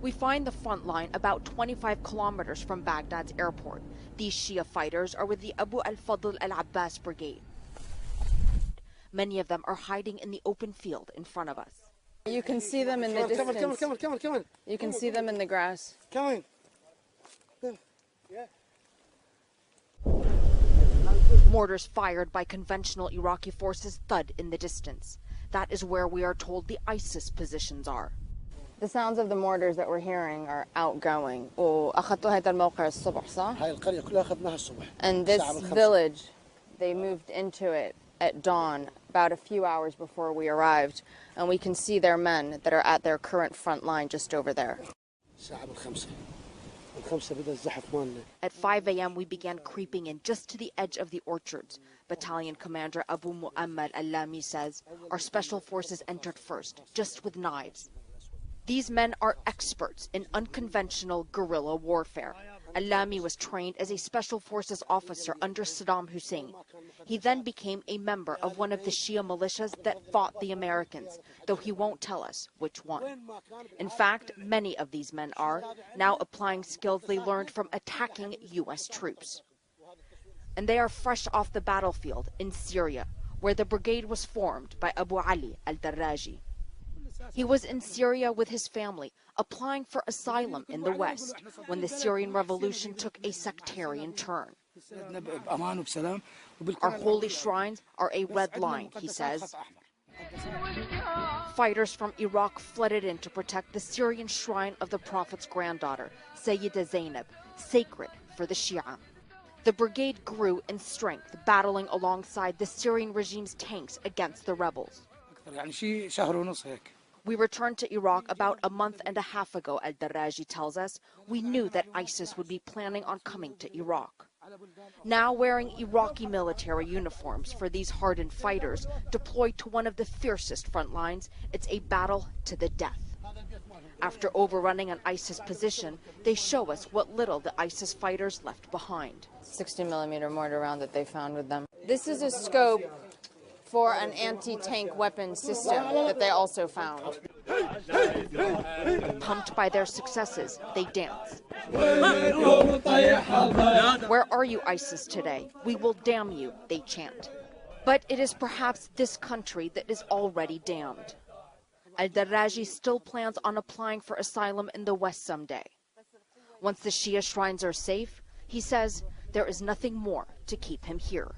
We find the front line about 25 kilometers from Baghdad's airport. These Shia fighters are with the الفضل العباس brigade. Many of them are hiding in the open field in front of us. You can see them in the distance. Come on. You can see them in the grass. Come on. Mortars fired by conventional Iraqi forces thud in the distance. That is where we are told the ISIS positions are. The sounds of the mortars that we're hearing are outgoing. And this village, they moved into it at dawn, about a few hours before we arrived, and we can see their men that are at their current front line just over there. At 5 a.m. we began creeping in just to the edge of the orchards. Battalion Commander Abu Muammar Al-Lami says our special forces entered first, just with knives. These men are experts in unconventional guerrilla warfare. Al-Lami was trained as a special forces officer under Saddam Hussein. He then became a member of one of the Shia militias that fought the Americans, though he won't tell us which one. In fact, many of these men are now applying skills they learned from attacking U.S. troops. And they are fresh off the battlefield in Syria, where the brigade was formed by Abu Ali al-Darraji. He was in Syria with his family, applying for asylum in the West, when the Syrian revolution took a sectarian turn. Our holy shrines are a red line, he says. Fighters from Iraq flooded in to protect the Syrian shrine of the Prophet's granddaughter, Sayyida Zainab, sacred for the Shia. The brigade grew in strength, battling alongside the Syrian regime's tanks against the rebels. We returned to Iraq about a month and a half ago, al-Darraji tells us. We knew that ISIS would be planning on coming to Iraq. Now wearing Iraqi military uniforms for these hardened fighters deployed to one of the fiercest front lines, it's a battle to the death. After overrunning an ISIS position, they show us what little the ISIS fighters left behind. 60mm mortar round that they found with them. This is a scope for an anti-tank weapon system that they also found. Pumped by their successes, they dance. Where are you, ISIS, today? We will damn you, they chant. But it is perhaps this country that is already damned. Al-Darraji still plans on applying for asylum in the West someday. Once the Shia shrines are safe, he says there is nothing more to keep him here.